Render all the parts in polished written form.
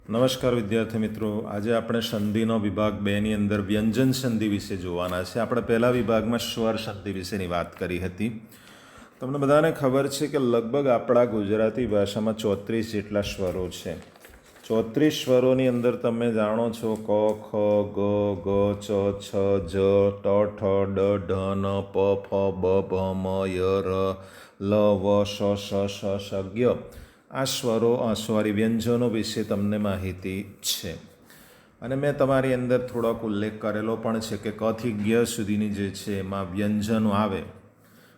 નમસ્કાર વિદ્યાર્થી મિત્રો, આજે આપણે સંધિનો વિભાગ 2ની અંદર વ્યંજન સંધિ વિશે જોવાના છે. આપણે પહેલા વિભાગમાં સ્વર સંધિ વિશેની વાત કરી હતી. તમને બધાને ખબર છે કે લગભગ આપણા ગુજરાતી ભાષામાં 34 જેટલા સ્વરો છે. 34 સ્વરોની અંદર તમે જાણો છો ક, ખ, ગ, ચ, છ, જ, ટ, ઠ, ડ, ઢ, ન, પ, ફ, બ, ભ, મ, ય, ર, લ, વ, શ, શ, જ્ઞ. આ વ્યંજનો વિશે તમને માહિતી છે. અને મેં તમારી અંદર થોડોક ઉલ્લેખ કરેલો પણ છે કે ક થી જ્ઞ સુધીની જે છે એમાં વ્યંજનો આવે,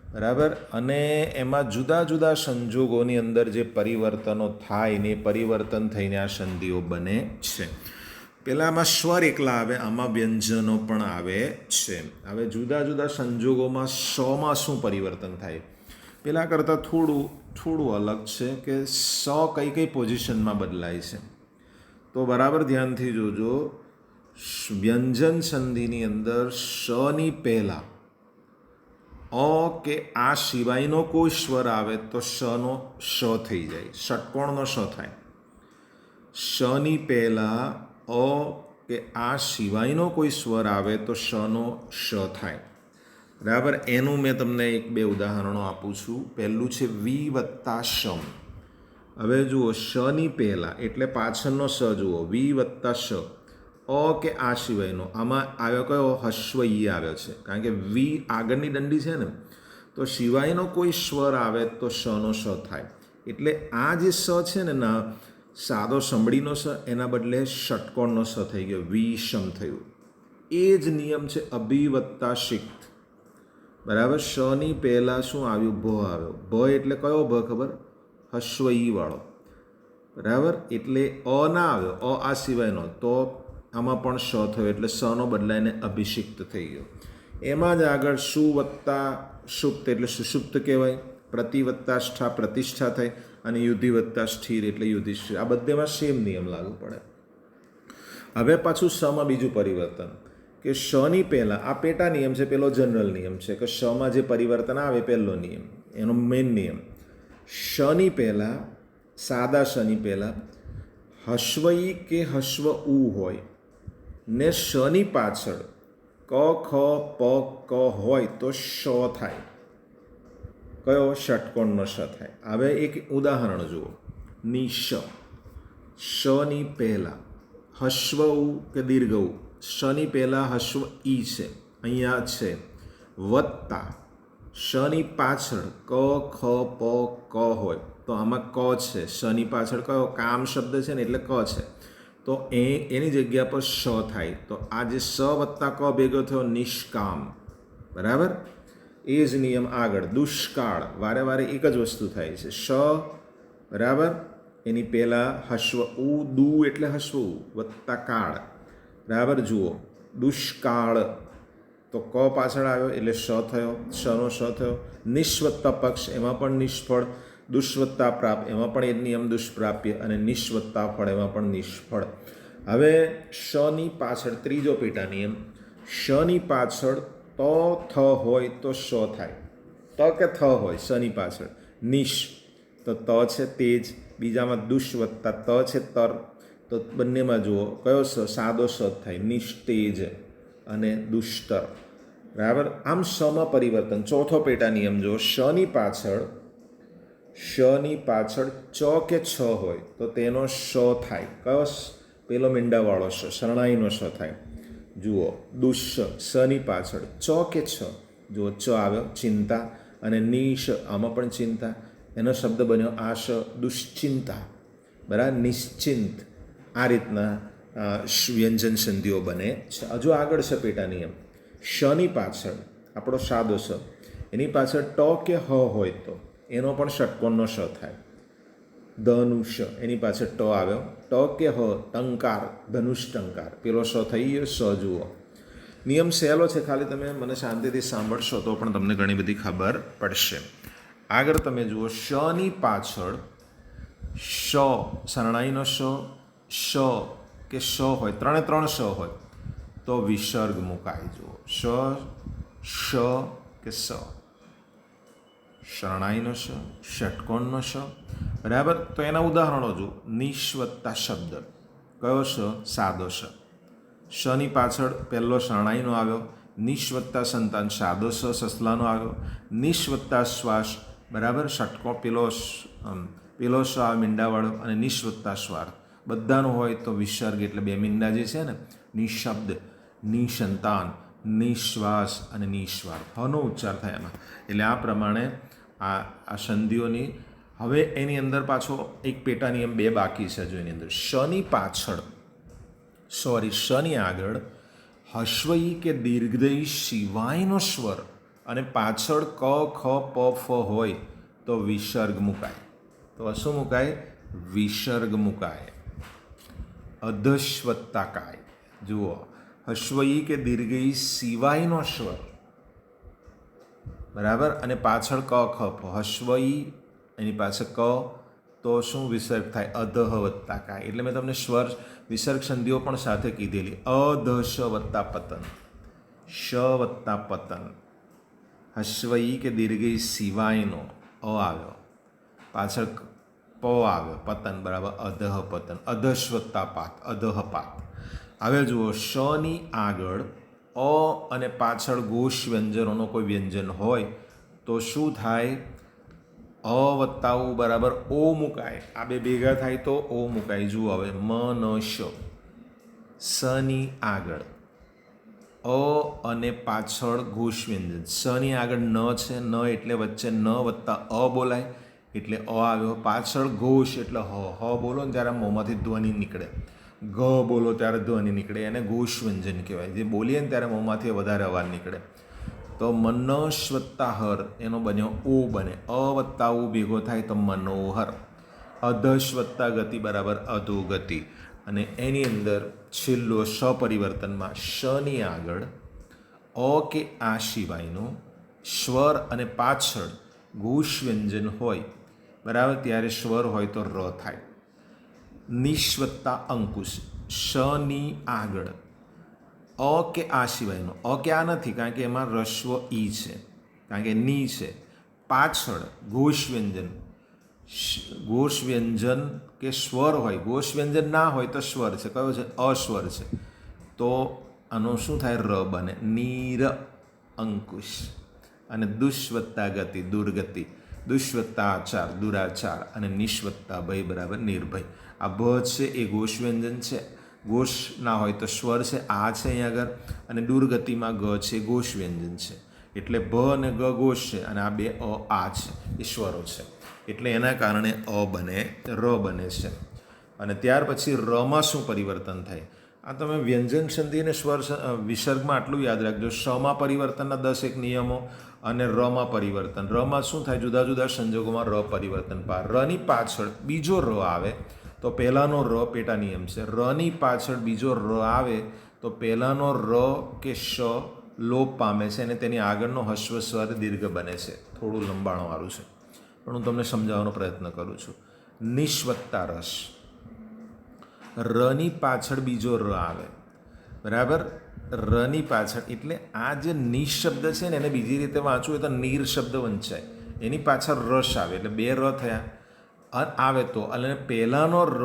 બરાબર. અને એમાં જુદા જુદા સંજોગોની અંદર જે પરિવર્તનો થાય ને એ પરિવર્તન થઈને આ સંધિઓ બને છે. પહેલાંમાં સ્વર એકલા આવે, આમાં વ્યંજનો પણ આવે છે. હવે જુદા જુદા સંજોગોમાં શમાં શું પરિવર્તન થાય, પહેલાં કરતાં થોડું અલગ છે કે સ કઈ કઈ પોઝિશનમાં બદલાય છે. તો બરાબર ધ્યાનથી જોજો. વ્યંજન સંધિની અંદર શની પહેલાં અ કે આ સિવાયનો કોઈ સ્વર આવે તો શનો શ થઈ જાય, ષટકોણનો શ થાય. શની પહેલાં અ કે આ સિવાયનો કોઈ સ્વર આવે તો શનો શ થાય, બરાબર. એનું મેં તમને એક બે ઉદાહરણો આપું છું. પહેલું છે વી વત્તા શમ. હવે જુઓ, શની પહેલાં એટલે પાછળનો સ જુઓ, વી વત્તા શ, અ કે આ સિવાયનો. આમાં આવ્યો કયો? હસ્વ ઈ આવ્યો છે, કારણ કે વી આગળની દંડી છે ને, તો સિવાયનો કોઈ સ્વર આવે તો શનો શ થાય. એટલે આ જે સ છે ને ના, સાદો સંભળીનો સ, એના બદલે ષટકોણનો સ થઈ ગયો, વિષમ થયું. એ જ નિયમ છે અભિ વત્તા શિક્ત, બરાબર. શની પહેલાં શું આવ્યું? ભ આવ્યો. ભ એટલે કયો ભ ખબર? હસ્વ ઈ વાળો, બરાબર. એટલે અ ના આવ્યો, અ આ સિવાયનો, તો આમાં પણ શ થયો, એટલે સનો બદલાઈને અભિષિક્ત થઈ ગયો. એમાં જ આગળ સુ વત્તા સુપ્ત એટલે સુષુપ્ત કહેવાય, પ્રતિ વત્તા ષ્ઠા પ્રતિષ્ઠા થાય, અને યુધિ વત્તા સ્થિર એટલે યુધિષ્ઠિર. આ બધેમાં સેમ નિયમ લાગુ પડે. હવે પાછું શમાં બીજું પરિવર્તન કે શની પહેલાં, આ પેટા નિયમ છે, પેલો જનરલ નિયમ છે કે શમાં જે પરિવર્તન આવે પહેલો નિયમ, એનો મેઇન નિયમ. શની પહેલાં, સાદા શની પહેલાં હસ્વ ઈ કે હસ્વ ઉ હોય ને શની પાછળ ક, ખ, પ, ક હોય તો શ થાય. કયો? ષટકોણનો શ થાય. હવે એક ઉદાહરણ જુઓ. નિશ, શની પહેલાં હસ્વ ઉ કે દીર્ઘ ઉ, શની પહેલાં હસ્વ ઈ છે, અહીંયા છે, વત્તા શની પાછળ ક, ખ, પ, ક હોય તો આમાં ક છે, શની પાછળ કયો? કામ શબ્દ છે ને, એટલે ક છે, તો એની જગ્યા પર શ થાય. તો આ જે સ વત્તા ક ભેગો થયો, નિષ્કામ, બરાબર. એ જ નિયમ આગળ દુષ્કાળ, વારે વારે એક જ વસ્તુ થાય છે. શ, બરાબર, એની પહેલાં હસ્વ ઉ, દુ એટલે હસ્વ ઉ વત્તા કાળ, બરાબર. જુઓ, દુષ્કાળ, તો ક પાછળ આવ્યો એટલે શ થયો, શનો શ થયો. નિષ્વત્તા પક્ષ, એમાં પણ નિષ્ફળ. દુષ્વત્તા પ્રાપ, એમાં પણ એ નિયમ દુષ્પ્રાપ્ય. અને નિષ્વત્તા ફળ, એમાં પણ નિષ્ફળ. હવે શની પાછળ ત્રીજો પેટા નિયમ, શની પાછળ ત થ હોય તો શ થાય. ત કે થ હોય શની પાછળ, નિશ તો ત છે તેજ, બીજામાં દુષ્વત્તા ત છે તર, તો બંનેમાં જુઓ કયો સ? સાદો સ થાય, નિષ્તેજ અને દુષ્તર, બરાબર. આમ શમાં પરિવર્તન. ચોથો પેટા નિયમ જો, શની પાછળ ચ કે છ હોય તો તેનો શ થાય. કયો? પેલો મીંડાવાળો શ, શરણાઈનો શ થાય. જુઓ, દુષ્, શની પાછળ ચ કે છ, જુઓ ચ આવ્યો, ચિંતા, અને નિશ, આમાં પણ ચિંતા, એનો શબ્દ બન્યો આશ, દુશ્ચિંતા, બરાબર, નિશ્ચિંત. આ રીતના વ્યંજન સંધિઓ બને છે. હજુ આગળ છે પેટા નિયમ. શની પાછળ આપણો સાદો સ, એની પાછળ ટ કે હ હોય તો એનો પણ ષટકોણનો શ થાય. ધનુષ, એની પાછળ ટ આવ્યો, ટ કે હ, ટંકાર, ધનુષ ટંકાર, પેલો સ થઈ ગયો, સ. જુઓ, નિયમ સહેલો છે, ખાલી તમે મને શાંતિથી સાંભળશો તો પણ તમને ઘણી બધી ખબર પડશે. આગળ તમે જુઓ, શની પાછળ શ, શરણાઈનો શ કે શ હોય, ત્રણ શ હોય તો વિસર્ગ મુકાય. જુઓ, શ કે સ, શરણાઈનો શ, ષટકોણનો શ, બરાબર. તો એના ઉદાહરણો જુઓ. નિષ્વત્તા શબ્દ, કયો શ? સાદો શ. શની પાછળ પહેલો શરણાઈનો આવ્યો, નિશ વત્તા સંતાન સાદો સ સસલાનો આવ્યો, નિશ વત્તા શ્વાસ બરાબર ષટકો પેલો શ આવે મીંડાવાળો, અને નિશ વત્તા સ્વાર બધાનો હોય તો વિસર્ગ એટલે બે મીંડા જે છે ને, નિશબ્દ, નિસંતાન, નિશ્વાસ અને નિસ્વાર, હનો ઉચ્ચાર થાય એમાં. એટલે આ પ્રમાણે આ સંધિઓની. હવે એની અંદર પાછો એક પેટા નિયમ બે બાકી છે. જો એની અંદર શની પાછળ શની આગળ હસ્વઈ કે દીર્ઘદયી સિવાયનો સ્વર અને પાછળ ક ખ પ ફ હોય તો વિસર્ગ મુકાય. તો શું મુકાય? વિસર્ગ મુકાય. અધસ્વત્તા કાય. જુઓ, હસ્વઈ કે દીર્ઘઈ સિવાયનો સ્વર બરાબર, અને પાછળ ક ખ પ, હસ્વઈ એની પાછળ ક, તો શું વિસર્ગ થાય? અધઃ વત્તા કાય. એટલે મેં તમને સ્વર વિસર્ગ સંધિઓ પણ સાથે કીધેલી. અધ શ વત્તા પતન, શ વત્તા પતન, હસ્વઈ કે દીર્ઘઈ સિવાયનો અ આવ્યો, પાછળ પ આવ્યો પતન બરાબર, અધઃ પતન, અધસ્વત્તા પાત, અધઃ પાત. હવે જુઓ, શની આગળ અ અને પાછળ ઘોષ વ્યંજનોનો કોઈ વ્યંજન હોય તો શું થાય? અ વત્તા ઉ બરાબર ઓ મુકાય. આ બે ભેગા થાય તો ઓ મુકાય. જુઓ હવે, મ ન શ, સની આગળ અ અને પાછળ ઘોષ વ્યંજન, સની આગળ ન છે, ન એટલે વચ્ચે ન વત્તા અ બોલાય એટલે અ આવ્યો, પાછળ ઘોષ એટલે હ બોલો ને ત્યારે મોંમાંથી ધ્વનિ નીકળે, ગ બોલો ત્યારે ધ્વનિ નીકળે, એને ઘોષ વ્યંજન કહેવાય. જે બોલીએ ને ત્યારે મોંમાંથી વધારે અવાજ નીકળે. તો મનશ વત્તા હર એનો બન્યો ઓ બને, અ વત્તા ઉ ભેગો થાય તો મનોહર. અધશ વત્તા ગતિ બરાબર અધોગતિ. અને એની અંદર છેલ્લો સપરિવર્તનમાં શની આગળ અ કે આ સિવાયનો સ્વર અને પાછળ ઘોષ વ્યંજન હોય બરાબર, ત્યારે સ્વર હોય તો ર થાય. નિશ વત્તા અંકુશ, શની આગળ અ કે આ સિવાયનો, અ કે આ નથી કારણ કે એમાં રસ્વ ઈ છે, કારણ કે ની છે, પાછળ ઘોષ વ્યંજન, ઘોષ વ્યંજન કે સ્વર હોય, ઘોષ વ્યંજન ના હોય તો સ્વર છે. કયો છે? અસ્વર છે. તો આનો શું થાય? ર બને, નીર અંકુશ. અને દુષ્વત્તા ગતિ દુર્ગતિ, દુષ્વત્તા આચાર દુરાચાર, અને નિષ્વત્તા ભય બરાબર નિર્ભય. આ ભ છે એ ઘોષ વ્યંજન છે, ઘોષ ના હોય તો સ્વર છે, આ છે અહીંયા આગળ, અને દુર્ગતિમાં ગ છે ઘોષ વ્યંજન છે. એટલે ભ અને ગ ઘોષ છે, અને આ બે આ છે એ સ્વરો છે. એટલે એના કારણે અ બને, ર બને છે. અને ત્યાર પછી રમાં શું પરિવર્તન થાય? આ તમે વ્યંજન સંધિ અને સ્વર વિસર્ગમાં આટલું યાદ રાખજો. શમાં પરિવર્તનના 10 નિયમો અને રમાં પરિવર્તન. રમાં શું થાય? જુદા જુદા સંજોગોમાં ર પરિવર્તન. રની પાછળ બીજો ર આવે તો પહેલાંનો ર પેટા નિયમ છે. રની પાછળ બીજો ર આવે તો પહેલાંનો ર કે શ લોપ પામે છે અને તેની આગળનો હસ્વ સ્વર દીર્ઘ બને છે. થોડું લંબાણવાળું છે પણ હું તમને સમજાવવાનો પ્રયત્ન કરું છું. નિષ્વત્તા રસ, રની પાછળ બીજો ર આવે બરાબર, રની પાછળ. એટલે આ જે નિશબ્દ છે ને એને બીજી રીતે વાંચવું હોય તો નીર શબ્દ વંચાય, એની પાછળ રસ આવે એટલે બે ર થયા આવે તો, અને પહેલાંનો ર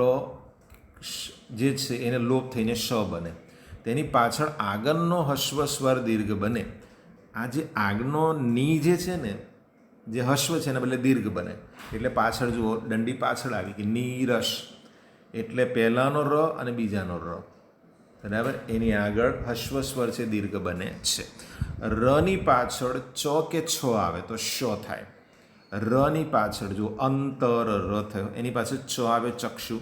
જે છે એને લોપ થઈને શ બને, તેની પાછળ આગળનો હસ્વ સ્વર દીર્ઘ બને. આ જે આગનો ની જે છે ને, જે હસ્વ છે એના બદલે દીર્ઘ બને. એટલે પાછળ જુઓ, દંડી પાછળ આવી ગઈ નીરસ, એટલે પહેલાંનો ર અને બીજાનો ર બરાબર, એની આગળ હસ્વ સ્વર છે દીર્ઘ બને છે. રની પાછળ ચ કે છ આવે તો શ થાય. રની પાછળ જો અંતર ર થયો, એની પાછળ ચ આવે ચક્ષુ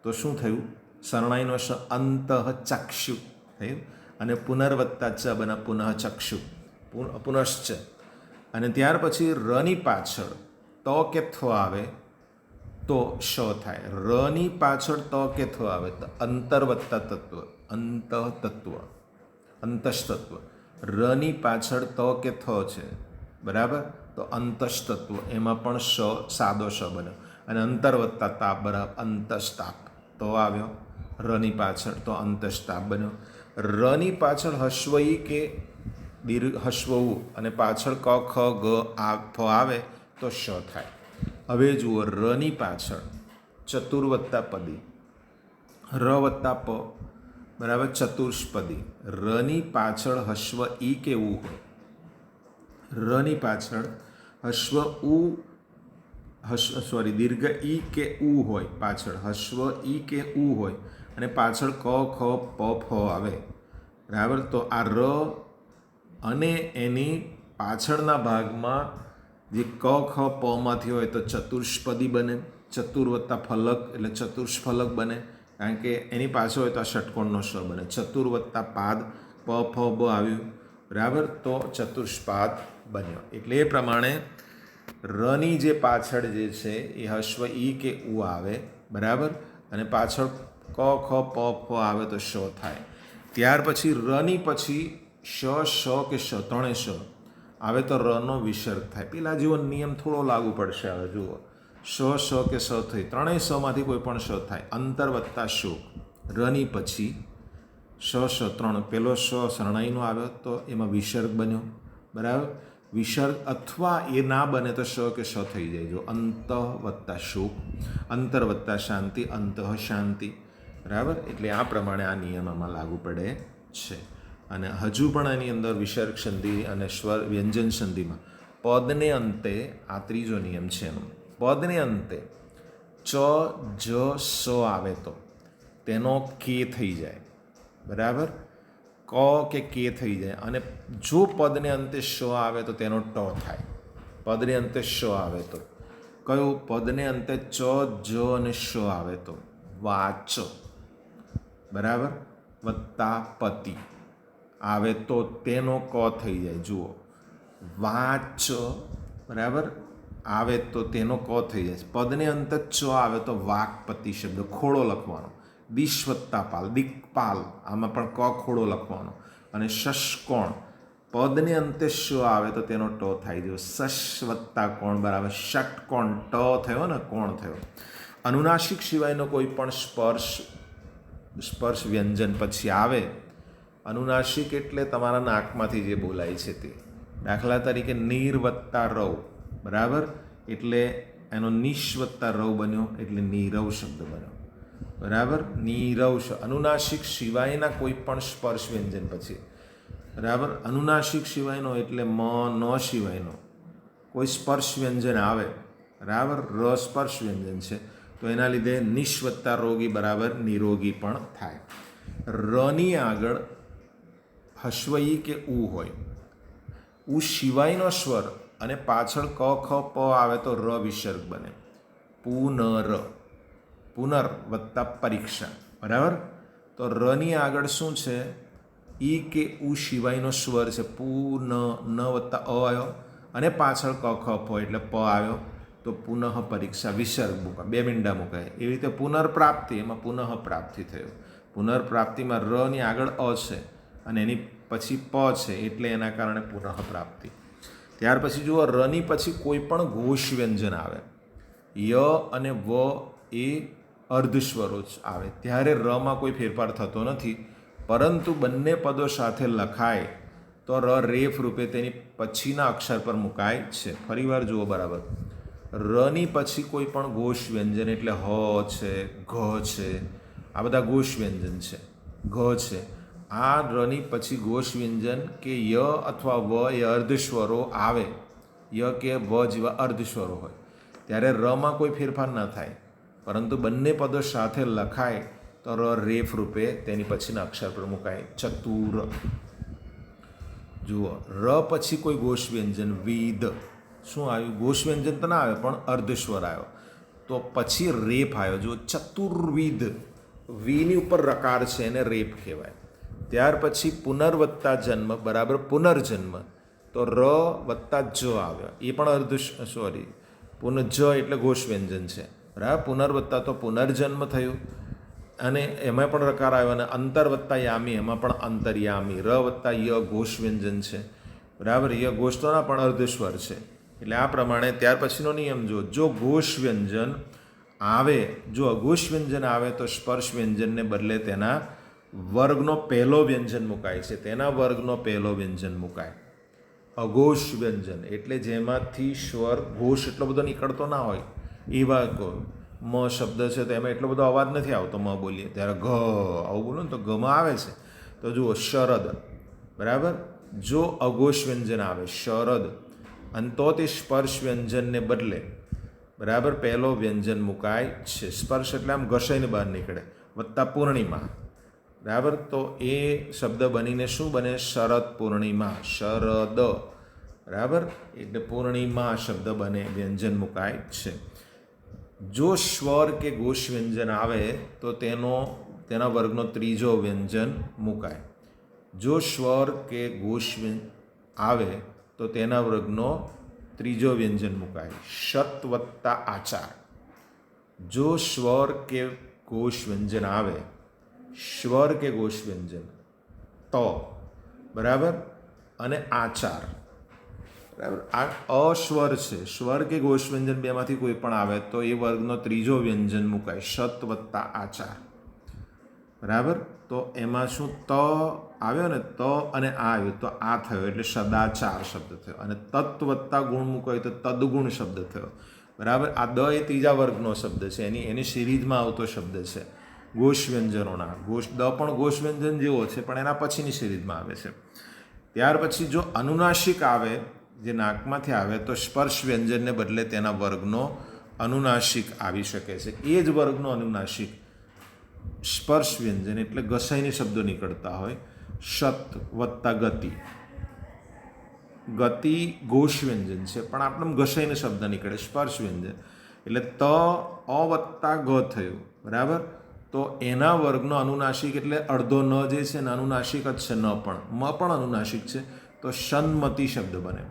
તો શું થયું? શરણાઈનો શ, અંતઃ ચક્ષુ થયું. અને પુનર્વત્તા ચ બને પુનઃ ચક્ષુ, પુનશ્ચ. અને ત્યાર પછી રની પાછળ ત કે થ આવે તો શ થાય. રની પાછળ ત કે થ આવે તો અંતર્વત્તા તત્વ, અંત તત્વ, અંતસ્તત્વ. રની પાછળ ત કે થ છે બરાબર, તો અંતસ્તત્વ, એમાં પણ શ સાદો શ બન્યો. અને અંતર્વત્તા તાપ બરાબર અંતસ્તાપ, તો આવ્યો રની પાછળ તો અંતસ્તાપ બન્યો. રની પાછળ હસ્વઈ કે દીર્ઘ હસ્વઉ અને પાછળ ક ખ ગ આ ફ આવે તો શ થાય. હવે જુઓ, રની પાછળ ચતુર્વત્તા પદી, ર વત્તા પ બરાબર ચતુષ્પદી. રની પાછળ હસ્વ ઈ કેવું હોય? રની પાછળ હસ્વ દીર્ઘ ઈ કે ઉ હોય, પાછળ હસ્વ ઈ કે ઉ હોય અને પાછળ ક ખ પ ફ આવે. બરાબર, તો આ ર અને એની પાછળના ભાગમાં જે ક ખ પમાંથી હોય તો ચતુષ્પદી બને. ચતુર વત્તા ફલક એટલે ચતુષ્ફલક બને, કારણ કે એની પાછળ હોય તો આ ષટકોણનો સ બને. ચતુર વત્તા પાદ પ ફ બ આવ્યું. બરાબર, તો ચતુષ્પાદ બન્યો. એટલે એ પ્રમાણે રની જે પાછળ જે છે એ હસ્વ ઈ કે ઉ આવે. બરાબર, અને પાછળ ક ખ પ ફ આવે તો શ થાય. ત્યાર પછી રની પછી શ કે શ ત્રણે શ આવે તો રનો વિસર્ગ થાય. પેલા જેવો નિયમ થોડો લાગુ પડશે. હવે જુઓ, શ કે સ થઈ, ત્રણેય સમાંથી કોઈ પણ શ થાય. અંતર વત્તા શોક, રની પછી શ ત્રણ, પેલો શ શરણાઈનો આવ્યો તો એમાં વિસર્ગ બન્યો. બરાબર, વિસર્ગ અથવા એ ના બને તો શ કે શ થઈ જાય. જો અંત વત્તા શોક, અંતર વત્તા શાંતિ, અંત શાંતિ. બરાબર, એટલે આ પ્રમાણે આ નિયમ આમાં લાગુ પડે છે. અને હજુ પણ આની અંદર વિસર્ગ સંધિ અને સ્વર વ્યંજન સંધિમાં પદને અંતે આ ત્રીજો નિયમ છે એનો. પદને અંતે ચ જ સ આવે તો તેનો કે થઈ જાય. બરાબર, ક કે કે થઈ જાય. અને જો પદને અંતે શ આવે તો તેનો ટ થાય. પદને અંતે શ આવે તો કયું? પદને અંતે ચ જ અને શ આવે તો વાચ. બરાબર, વત્તા પતિ આવે તો તેનો ક થઈ જાય. જુઓ, વાચ બરાબર આવે તો તેનો ક થઈ જાય. પદને અંતે ચ આવે તો વાકપતિ શબ્દ ખોડો લખવાનો. દિશ વત્તા પાલ, દિક્પાલ, આમાં પણ ક ખોડો લખવાનો. અને ષષ્કોણ, પદને અંતે શ આવે તો તેનો ટ થાય. જો શશ વત્તા કોણ બરાબર ષટકોણ, ટ થયો ને, કોણ થયો. અનુનાસિક સિવાયનો કોઈ પણ સ્પર્શ વ્યંજન પછી આવે. અનુનાસિક એટલે તમારા નાકમાંથી જે બોલાય છે તે. દાખલા તરીકે નીર વત્તા રવ, બરાબર, એટલે એનો નિશ વત્તા રવ બન્યો એટલે નીરવ શબ્દ બન્યો. બરાબર, નીરવ. અનુનાસિક સિવાયના કોઈ પણ સ્પર્શ વ્યંજન પછી. બરાબર, અનુનાસિક સિવાયનો એટલે મ ન સિવાયનો કોઈ સ્પર્શ વ્યંજન આવે. બરાબર, ર સ્પર્શ વ્યંજન છે તો એના લીધે નિશ વત્તા રોગી બરાબર નિરોગી પણ થાય. રની આગળ હસ્વઈ કે ઉ હોય, ઉ સિવાયનો સ્વર અને પાછળ ક ખ પ આવે તો ર વિસર્ગ બને. પુનર, પુનર વત્તા પરીક્ષા. બરાબર, તો રની આગળ શું છે? ઈ કે ઉ સિવાયનો સ્વર છે. પુન, ન વત્તા અ આવ્યો અને પાછળ ક ખ પ એટલે પ આવ્યો તો પુનઃ પરીક્ષા, વિસર્ગ મૂકાય, બે મીંડા મુકાય. એવી રીતે પુનર્પ્રાપ્તિ, એમાં પુનઃ પ્રાપ્તિ થયો. પુનર્પ્રાપ્તિમાં રની આગળ અ છે અને એની પછી પ છે એટલે એના કારણે પુનઃ પ્રાપ્તિ. ત્યાર પછી જુઓ, રની પછી કોઈ પણ ઘોષ વ્યંજન આવે, ય અને વ એ અર્ધસ્વરો જ આવે ત્યારે રમાં કોઈ ફેરફાર થતો નથી. પરંતુ બંને પદો સાથે લખાય તો ર રેફ રૂપે તેની પછીના અક્ષર પર મુકાય છે. ફરીવાર જુઓ, બરાબર, રની પછી કોઈ પણ ઘોષ વ્યંજન એટલે હ છે, ઘ છે, આ બધા ઘોષ વ્યંજન છે. ઘ છે, આ રની પછી ઘોષ વ્યંજન કે ય અથવા વ એ અર્ધસ્વરો આવે, ય કે વ જેવા અર્ધસ્વરો હોય ત્યારે રમાં કોઈ ફેરફાર ન થાય. પરંતુ બંને પદો સાથે લખાય તો ર રેફ રૂપે તેની પછીના અક્ષર પર મુકાય. ચતુર. જુઓ, ર પછી કોઈ ઘોષ વ્યંજન, વિધ, શું આવ્યું? ઘોષ વ્યંજન તો ના આવે પણ અર્ધસ્વર આવ્યો તો પછી રેફ આવ્યો. જો ચતુર્વિધ, વીની ઉપર રકાર છે એને રેફ કહેવાય. ત્યાર પછી પુનર્વત્તા જન્મ બરાબર પુનર્જન્મ તો ર વત્તા જ આવ્યો, એ પણ પુનઃજ એટલે ઘોષ વ્યંજન છે. બરાબર, પુનર્વત્તા તો પુનર્જન્મ થયું અને એમાં પણ રકાર આવ્યો. અને અંતર વત્તા યામી, એમાં પણ અંતર્યામી. ર વત્તા ય ઘોષ વ્યંજન છે. બરાબર, ય ઘોષ તો ના પણ અર્ધસ્વર છે. એટલે આ પ્રમાણે ત્યાર પછીનો નિયમ જો ઘોષ વ્યંજન આવે, જો અઘોષ વ્યંજન આવે તો સ્પર્શ વ્યંજનને બદલે તેના વર્ગનો પહેલો વ્યંજન મુકાય છે. તેના વર્ગનો પહેલો વ્યંજન મુકાય. અઘોષ વ્યંજન એટલે જેમાંથી સ્વર ઘોષ એટલો બધો નીકળતો ના હોય એવા મ શબ્દ છે તો એમાં એટલો બધો અવાજ નથી આવતો મ બોલીએ ત્યારે ઘ આવું બોલો ને તો ઘમાં આવે છે. તો જુઓ શરદ, બરાબર. જો અઘોષ વ્યંજન આવે શરદ અને તો તે સ્પર્શ વ્યંજનને બદલે, બરાબર, પહેલો વ્યંજન મુકાય છે. સ્પર્શ એટલે આમ ઘસાઈને બહાર નીકળે, વત્તા પૂર્ણિમા, બરાબર. તો એ શબ્દ બનીને શું બને? શરદ પૂર્ણિમા, શરદ, બરાબર. એટલે પૂર્ણિમા શબ્દ બને, વ્યંજન મુકાય છે. જો સ્વર કે ઘોષ વ્યંજન આવે તો તેના વર્ગનો ત્રીજો વ્યંજન મુકાય. જો સ્વર કે ઘોષ આવે તો તેના વર્ગનો ત્રીજો વ્યંજન મુકાય. શત વત્તા આચાર. જો સ્વર કે ઘોષ વ્યંજન આવે, સ્વર કે ઘોષ વ્યંજન તો, બરાબર, અને આચાર, બરાબર. આ અસ્વર છે, સ્વર કે ઘોષ વ્યંજન બેમાંથી કોઈ પણ આવે તો એ વર્ગનો ત્રીજો વ્યંજન મુકાય. શત વત્તા આચાર, બરાબર. તો એમાં શું ત આવ્યો ને, ત અને આ આવ્યો તો આ થયો એટલે સદાચાર શબ્દ થયો. અને તત્ વત્તા ગુણ મૂકાય તો તદગુણ શબ્દ થયો, બરાબર. આ દ એ ત્રીજા વર્ગનો શબ્દ છે, એની સિરીઝમાં આવતો શબ્દ છે ઘોષ વ્યંજનોના. દ પણ ઘોષ વ્યંજન જેવો છે પણ એના પછીની સિરીઝમાં આવે છે. ત્યાર પછી જો અનુનાસિક આવે, જે નાકમાંથી આવે, તો સ્પર્શ વ્યંજનને બદલે તેના વર્ગનો અનુનાસિક આવી શકે છે. એ જ વર્ગનો અનુનાસિક સ્પર્શ વ્યંજન એટલે ઘસાઈને શબ્દો નીકળતા હોય. શત વત્તા ગતિ. ગતિ ઘોષ વ્યંજન છે પણ આપણે ઘસાઈને શબ્દ નીકળે, સ્પર્શ વ્યંજન એટલે ત અ વત્તા ગ થયું, બરાબર. તો એના વર્ગનો અનુનાસિક એટલે અડધો ન જે છે ને અનુનાસિક જ છે, ન પણ મ પણ અનુનાસિક છે તો સન્મતિ શબ્દ બને.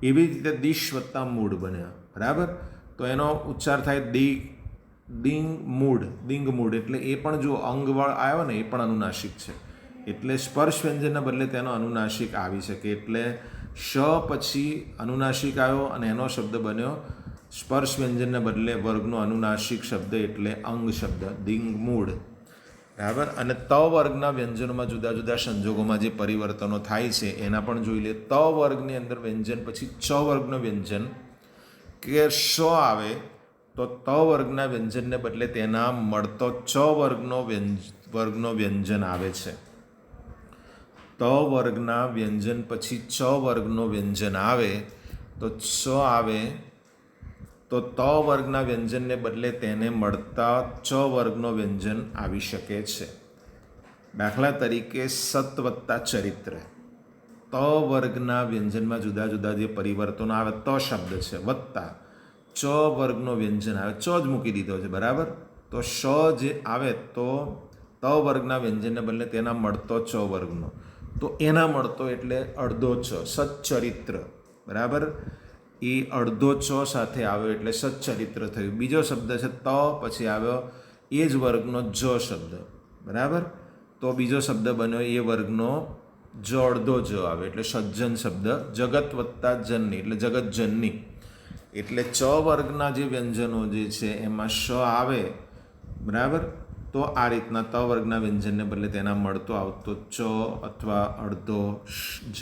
એવી રીતે દિશ વત્તા મૂળ બન્યા, બરાબર. તો એનો ઉચ્ચાર થાય દિંગ મૂળ એટલે એ પણ જો અંગવળ આવ્યો ને એ પણ અનુનાસિક છે. એટલે સ્પર્શ વ્યંજનના બદલે તેનો અનુનાસિક આવી શકે. એટલે શ પછી અનુનાસિક આવ્યો અને એનો શબ્દ બન્યો સ્પર્શ વ્યંજનને બદલે વર્ગનો અનુનાસિક શબ્દ એટલે અંગ શબ્દ દિંગ મૂળ, બરાબર. અને ત વર્ગના વ્યંજનોમાં જુદા જુદા સંજોગોમાં જે પરિવર્તનો થાય છે એના પણ જોઈ લે. ત વર્ગની અંદર વ્યંજન પછી ચ વર્ગનો વ્યંજન કે શ આવે તો ત વર્ગના વ્યંજનને બદલે તેના મળતો ચ વર્ગનો વ્યંજન આવે છે. ત વર્ગના વ્યંજન પછી ચ વર્ગનો વ્યંજન આવે તો ચ આવે તો ત વર્ગના વ્યંજનને બદલે તેને મળતા ચ વર્ગનો વ્યંજન આવી શકે છે. દાખલા તરીકે સત વત્તા ચરિત્ર. ત વર્ગના વ્યંજનમાં જુદા જુદા જે પરિવર્તનો આવે, ત શબ્દ છે વત્તા ચ વર્ગનો વ્યંજન આવે, ચ જ મૂકી દીધો છે, બરાબર. તો શ જે આવે તો ત વર્ગના વ્યંજનને બદલે તેના મળતો ચ વર્ગનો, તો એના મળતો એટલે અડધો ચ, સચ્ચરિત્ર, બરાબર. એ અડધો ચ સાથે આવ્યો એટલે સચ્ચરિત્ર થયું. બીજો શબ્દ છે ત પછી આવ્યો એ જ વર્ગનો જ શબ્દ, બરાબર. તો બીજો શબ્દ બન્યો એ વર્ગનો જ અડધો જ આવે એટલે સજ્જન શબ્દ. જગત વત્તા જનની એટલે જગતજનની. એટલે ચ વર્ગના જે વ્યંજનો જે છે એમાં શ આવે, બરાબર. તો આ રીતના ત વર્ગના વ્યંજનને બદલે તેના મળતો આવતો ચ અથવા અડધો જ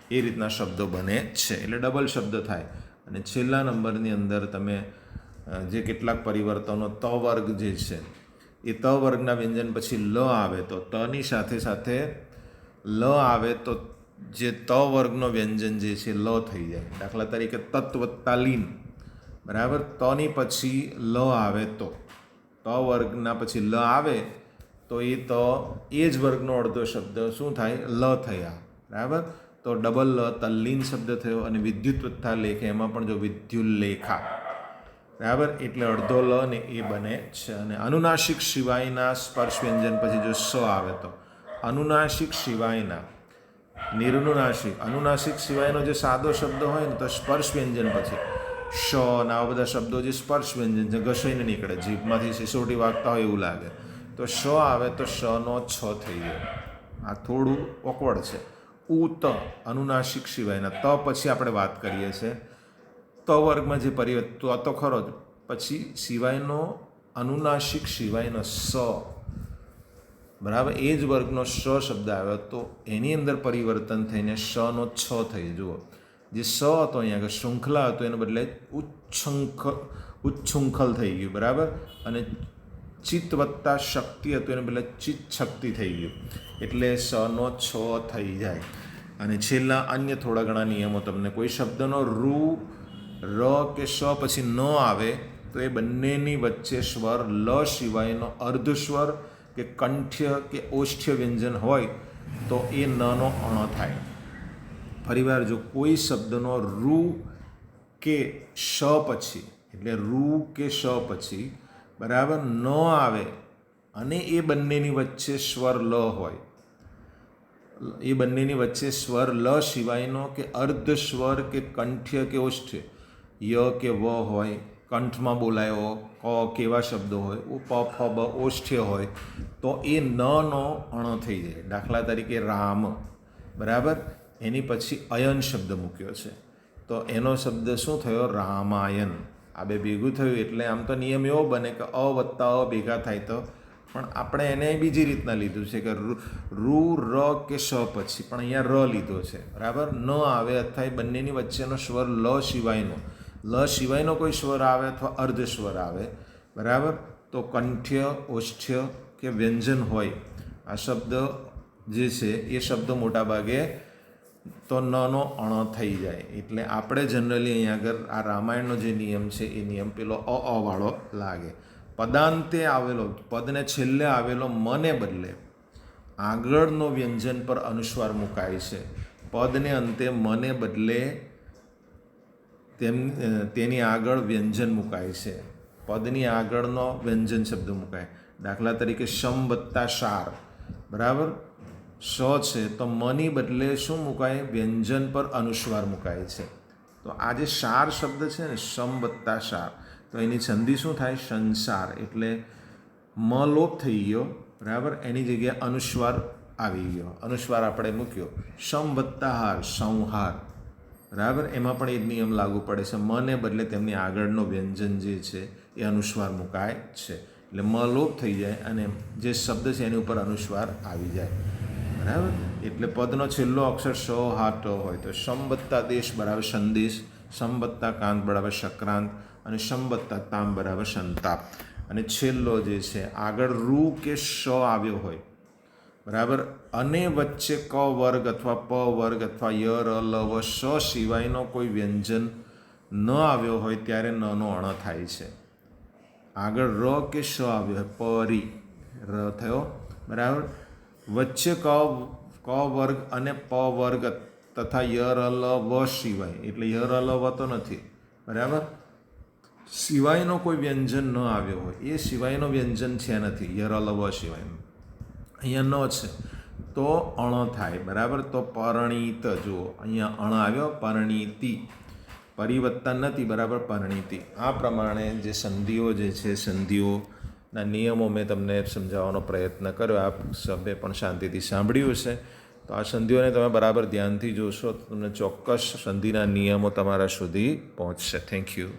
એ રીતના શબ્દો બને છે. એટલે ડબલ શબ્દ થાય. અને છેલ્લા નંબરની અંદર તમે જે કેટલાક પરિવર્તનો ત વર્ગ જે છે એ ત વર્ગના વ્યંજન પછી લ આવે તો તની સાથે સાથે લ આવે તો જે ત વર્ગનો વ્યંજન જે છે લ થઈ જાય. દાખલા તરીકે તત્ વત્તા લીન, બરાબર. તની પછી લ આવે તો ત વર્ગના પછી લ આવે તો એ જ વર્ગનો અડધો શબ્દ શું થાય? લ થયા, બરાબર. તો ડબલ લ તલ્લીન શબ્દ થયો. અને વિદ્યુત વત્તા લેખ એમાં પણ જો વિદ્યુલ્લેખા, બરાબર. એટલે અડધો લ ને એ બને છે. અને અનુનાસિક સિવાયના સ્પર્શ વ્યંજન પછી જો સ આવે તો અનુનાસિક સિવાયના નિરનુનાસિક, અનુનાસિક સિવાયનો જે સાદો શબ્દ હોય ને તો સ્પર્શ વ્યંજન પછી શ અને આવા બધા શબ્દો જે સ્પર્શ વ્યંજન છે ઘસાઈને નીકળે, જીભમાંથી સિસોટી વાગતા હોય એવું લાગે, તો શ આવે તો શનો છ થઈ જાય. આ થોડું ઓકવર્ડ છે. ઉત અનુનાસિક સિવાયના, ત પછી આપણે વાત કરીએ છીએ ત વર્ગમાં જે પરિવર્તન તો ખરો જ, પછી સિવાયનો અનુનાસિક સિવાયનો સ, બરાબર. એ જ વર્ગનો સ શબ્દ આવ્યો તો એની અંદર પરિવર્તન થઈને શનો છ થઈ. જુઓ જે સ હતો અહીંયા આગળ શૃંખલા હતો એને બદલે ઉચ્છૃંખલ થઈ ગયું, બરાબર. અને ચિત્ત વત્તા શક્તિ હતું એને પહેલાં ચિત્ત શક્તિ થઈ ગયું, એટલે સનો છ થઈ જાય. અને છેલ્લા અન્ય થોડા ઘણા નિયમો તમને, કોઈ શબ્દનો રૂ, ર કે શ પછી ન આવે તો એ બંનેની વચ્ચે સ્વર લ સિવાયનો અર્ધસ્વર કે કંઠ્ય કે ઓષ્ઠ્ય વ્યંજન હોય તો એ નનો અણ થાય. ફરીવાર, જો કોઈ શબ્દનો રૂ કે શ પછી, એટલે રૂ કે શ પછી, બરાબર, ન આવે અને એ બંનેની વચ્ચે સ્વર લ હોય, એ બંનેની વચ્ચે સ્વર લ સિવાયનો કે અર્ધ સ્વર કે કંઠ્ય કે ઓષ્ઠ્ય, ય કે વ હોય, કંઠમાં બોલાયો, ક કેવા શબ્દો હોય, પ ફ બ ઓષ્ઠ્ય હોય, તો એ નો અણ થઈ જાય. દાખલા તરીકે રામ, બરાબર, એની પછી અયન શબ્દ મૂક્યો છે તો એનો શબ્દ શું થયો? રામાયણ. આ બે ભેગું થયું એટલે આમ તો નિયમ એવો બને કે અ વત્તા અ ભેગા થાય તો, પણ આપણે એને બીજી રીતના લીધું છે કે રૂ, ર કે શ પછી, પણ અહીંયા ર લીધો છે, બરાબર. ન આવે અથવા એ બંનેની વચ્ચેનો સ્વર લ સિવાયનો કોઈ સ્વર આવે અથવા અર્ધ સ્વર આવે, બરાબર, તો કંઠ્ય, ઓષ્ઠ્ય કે વ્યંજન હોય, આ શબ્દ જે છે એ શબ્દો મોટાભાગે તો નનો અણ થઈ જાય. એટલે આપણે જનરલી અહીંયા આગળ આ રામાયણનો જે નિયમ છે એ નિયમ પેલો વાળો લાગે. પદાંતે આવેલો, પદને છેલ્લે આવેલો મને બદલે આગળનો વ્યંજન પર અનુસ્વાર મુકાય છે. પદને અંતે મને બદલે તેની આગળ વ્યંજન મુકાય છે. પદની આગળનો વ્યંજન શબ્દ મુકાય. દાખલા તરીકે શમ વત્તા શાર, બરાબર, શ છે તો મની બદલે શું મુકાય? વ્યંજન પર અનુસ્વાર મુકાય છે. તો આ જે શાર શબ્દ છે ને, શમ વત્તા શાર, તો એની સંધિ શું થાય? સંસાર. એટલે મ લોપ થઈ ગયો, બરાબર, એની જગ્યાએ અનુસ્વાર આવી ગયો, અનુસ્વાર આપણે મૂક્યો. શમ વત્તા હાર, સંહાર, બરાબર, એમાં પણ એ જ નિયમ લાગુ પડે છે. મને બદલે તેમની આગળનો વ્યંજન જે છે એ અનુસ્વાર મુકાય છે. એટલે મ લોપ થઈ જાય અને જે શબ્દ છે એની ઉપર અનુસ્વાર આવી જાય, બરાબર. એટલે પદનો છેલ્લો અક્ષર શ, હા, ટ હોય તો શમ વત્તા દેશ બરાબર સંદેશ, શમ વત્તા કાંત બરાબર સંક્રાંત અને શમ વત્તા તામ બરાબર સંતાપ. અને છેલ્લો જે છે આગળ રૂ કે શ આવ્યો હોય, બરાબર, અને વચ્ચે ક વર્ગ અથવા પ વર્ગ અથવા ય, ર, લ, વ, શ સિવાયનો કોઈ વ્યંજન ન આવ્યો હોય ત્યારે નનો અણ થાય છે. આગળ ર કે શ આવ્યો હોય, પરી, ર થયો, બરાબર. વચ્ચે ક વર્ગ અને પ વર્ગ તથા ય, ર, લ, વ સિવાય, એટલે ય, ર, લ, વ તો નથી, બરાબર, સિવાયનો કોઈ વ્યંજન ન આવ્યો હોય, એ સિવાયનો વ્યંજન છે નથી, ય, ર, લ, વ સિવાયનો, અહીંયા ન છે તો અણ થાય, બરાબર. તો પરણિત, જુઓ અહીંયા અણ આવ્યો, પરણીતિ, પરિવર્તન નથી, બરાબર, પરણીતિ. આ પ્રમાણે જે સંધિઓ જે છે, સંધિઓના નિયમો મેં તમને સમજાવવાનો પ્રયત્ન કર્યો. આપ સભે પણ શાંતિથી સાંભળ્યું છે. તો આ સંધિઓને તમે બરાબર ધ્યાનથી જોશો તો તમને ચોક્કસ સંધિના નિયમો તમારા સુધી પહોંચશે. Thank you.